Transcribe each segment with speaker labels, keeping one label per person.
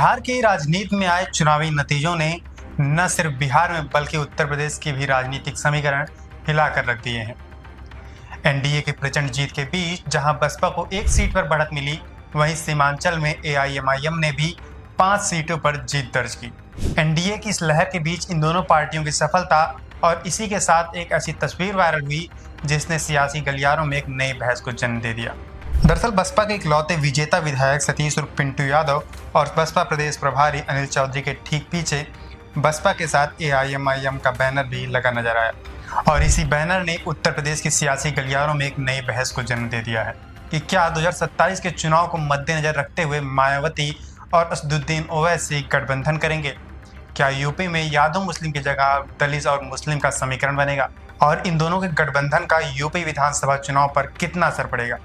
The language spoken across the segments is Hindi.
Speaker 1: बिहार की राजनीति में आए चुनावी नतीजों ने न सिर्फ बिहार में बल्कि उत्तर प्रदेश के भी राजनीतिक समीकरण हिलाकर रख दिए हैं। एनडीए की प्रचंड जीत के बीच जहां बसपा को एक सीट पर बढ़त मिली, वहीं सीमांचल में एआईएमआईएम ने भी 5 सीटों पर जीत दर्ज की। एनडीए की इस लहर के बीच इन दोनों पार्टियों की सफलता और इसी के साथ एक ऐसी तस्वीर वायरल हुई जिसने सियासी गलियारों में एक नई बहस को जन्म दे दिया। दरअसल बसपा के इकलौते विजेता विधायक सतीश उर्फ पिंटू यादव और बसपा प्रदेश प्रभारी अनिल चौधरी के ठीक पीछे बसपा के साथ एआईएमआईएम का बैनर भी लगा नजर आया और इसी बैनर ने उत्तर प्रदेश की सियासी गलियारों में एक नई बहस को जन्म दे दिया है कि क्या 2027 के चुनाव को मद्देनजर रखते हुए मायावती और असदुद्दीन ओवैसी गठबंधन करेंगे। क्या यूपी में यादव मुस्लिम की जगह दलित और मुस्लिम का समीकरण बनेगा और इन दोनों के गठबंधन का यूपी विधानसभा चुनाव पर कितना असर पड़ेगा,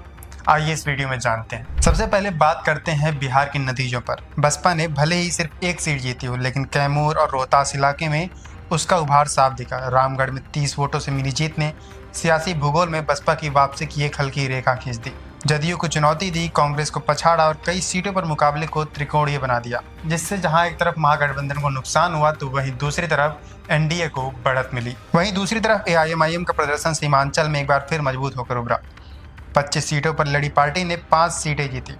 Speaker 1: आइए इस वीडियो में जानते हैं। सबसे पहले बात करते हैं बिहार के नतीजों पर। बसपा ने भले ही सिर्फ एक सीट जीती हो, लेकिन कैमूर और रोहतास इलाके में उसका उभार साफ दिखा। रामगढ़ में 30 वोटों से मिली जीत ने सियासी भूगोल में बसपा की वापसी की एक हल्की रेखा खींच दी। जदयू को चुनौती दी, कांग्रेस को पछाड़ा और कई सीटों पर मुकाबले को त्रिकोणीय बना दिया, जिससे जहां एक तरफ महागठबंधन को नुकसान हुआ तो वहीं दूसरी तरफ एनडीए को बढ़त मिली। वहीं दूसरी तरफ एआईएमआईएम का प्रदर्शन सीमांचल में एक बार फिर मजबूत होकर उभरा। 25 सीटों पर लड़ी पार्टी ने 5 सीटें जीती,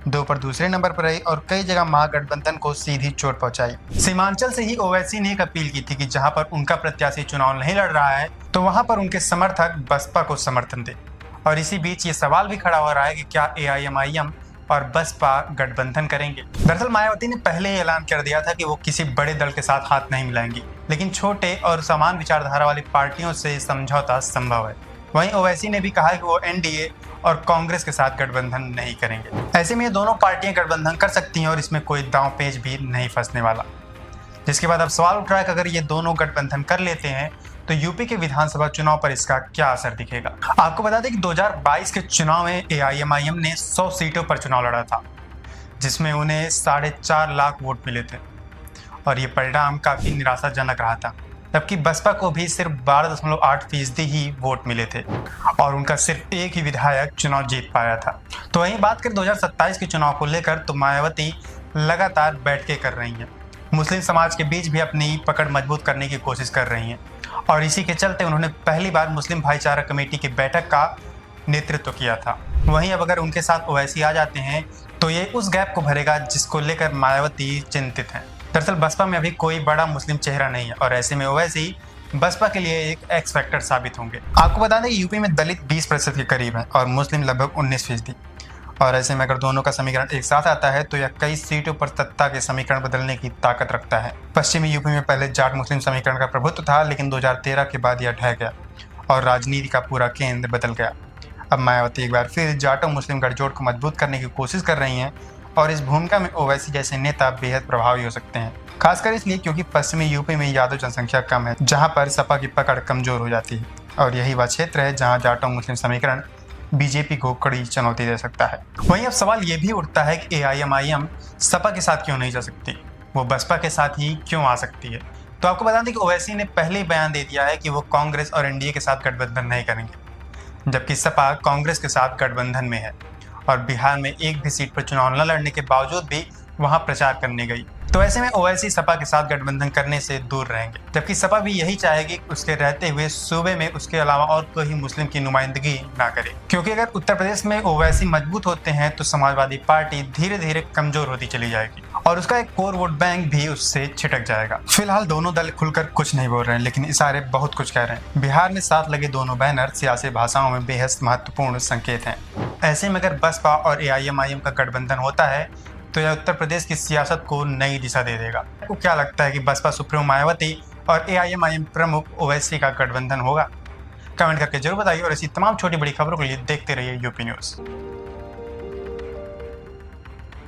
Speaker 1: 2 पर दूसरे नंबर पर रही और कई जगह महागठबंधन को सीधी चोट पहुंचाई। सीमांचल से ही ओवैसी ने एक अपील की थी कि जहां पर उनका प्रत्याशी चुनाव नहीं लड़ रहा है तो वहां पर उनके समर्थक बसपा को समर्थन दे। और इसी बीच ये सवाल भी खड़ा हो रहा है कि क्या एआईएमआईएम और बसपा गठबंधन करेंगे। दरअसल मायावती ने पहले ही ऐलान कर दिया था कि वो किसी बड़े दल के साथ हाथ नहीं मिलाएंगी, लेकिन छोटे और समान विचारधारा वाली पार्टियों से समझौता संभव है। वहीं ओवैसी ने भी कहा कि वो एनडीए और कांग्रेस के साथ गठबंधन नहीं करेंगे। ऐसे में ये दोनों पार्टियां गठबंधन कर सकती हैं और इसमें कोई दांव पेच भी नहीं फंसने वाला। जिसके बाद अब सवाल उठ रहा है कि अगर ये दोनों गठबंधन कर लेते हैं तो यूपी के विधानसभा चुनाव पर इसका क्या असर दिखेगा। आपको बता दें कि 2022 के चुनाव में एआईएमआईएम ने 100 सीटों पर चुनाव लड़ा था, जिसमें उन्हें 4.5 लाख वोट मिले थे और ये परिणाम काफी निराशाजनक रहा था। जबकि बसपा को भी सिर्फ 12.8% ही वोट मिले थे और उनका सिर्फ एक ही विधायक चुनाव जीत पाया था। तो वहीं बात करें 2027 के चुनाव को लेकर तो मायावती लगातार बैठकें कर रही हैं। मुस्लिम समाज के बीच भी अपनी पकड़ मजबूत करने की कोशिश कर रही हैं और इसी के चलते उन्होंने पहली बार मुस्लिम भाईचारा कमेटी की बैठक का नेतृत्व किया था। वहीं अब अगर उनके साथ ओवैसी आ जाते हैं तो ये उस गैप को भरेगा जिसको लेकर मायावती चिंतित हैं। दरअसल बसपा में अभी कोई बड़ा मुस्लिम चेहरा नहीं है और ऐसे में ओवैसी बसपा के लिए एक एक्स फैक्टर साबित होंगे। आपको बता दें कि यूपी में दलित 20% के करीब है और मुस्लिम लगभग 19%। और ऐसे में अगर दोनों का समीकरण एक साथ आता है तो यह कई सीटों पर सत्ता के समीकरण बदलने की ताकत रखता है। पश्चिमी यूपी में पहले जाट मुस्लिम समीकरण का प्रभुत्व था, लेकिन 2013 के बाद यह ढह गया और राजनीति का पूरा केंद्र बदल गया। अब मायावती एक बार फिर जाटो मुस्लिम गठजोड़ को मजबूत करने की कोशिश कर रही हैं और इस भूमिका में ओवैसी जैसे नेता बेहद प्रभावी हो सकते हैं, खासकर इसलिए क्योंकि पश्चिमी यूपी में यादव जनसंख्या कम है, जहां पर सपा की पकड़ कमजोर हो जाती है और यही वह क्षेत्र है जहां जाटो मुस्लिम समीकरण बीजेपी को कड़ी चुनौती दे सकता है। वहीं अब सवाल ये भी उठता है कि एआईएमआईएम सपा के साथ क्यों नहीं जा सकती, वो बसपा के साथ ही क्यों आ सकती है। तो आपको बता दें कि ओवैसी ने पहले ही बयान दे दिया है कि वो कांग्रेस और एनडीए के साथ गठबंधन नहीं करेंगे, जबकि सपा कांग्रेस के साथ गठबंधन में है और बिहार में एक भी सीट पर चुनाव न लड़ने के बावजूद भी वहां प्रचार करने गई। तो ऐसे में ओवैसी सपा के साथ गठबंधन करने से दूर रहेंगे, जबकि सपा भी यही चाहेगी उसके रहते हुए सूबे में उसके अलावा और कोई मुस्लिम की नुमाइंदगी ना करे, क्योंकि अगर उत्तर प्रदेश में ओवैसी मजबूत होते हैं तो समाजवादी पार्टी धीरे धीरे कमजोर होती चली जाएगी और उसका एक कोर वोट बैंक भी उससे छिटक जाएगा। फिलहाल दोनों दल खुलकर कुछ नहीं बोल रहे हैं, लेकिन इशारे बहुत कुछ कह रहे हैं। बिहार में साथ लगे दोनों बैनर सियासी भाषाओं में बेहद महत्वपूर्ण संकेत हैं। ऐसे में अगर बसपा और एआईएमआईएम का गठबंधन होता है तो यह उत्तर प्रदेश की सियासत को नई दिशा दे देगा। आपको क्या लगता है कि बसपा सुप्रीमो मायावती और एआईएमआईएम प्रमुख ओवैसी का गठबंधन होगा? कमेंट करके जरूर बताइए और ऐसी तमाम छोटी बड़ी खबरों के लिए देखते रहिए यूपी न्यूज़।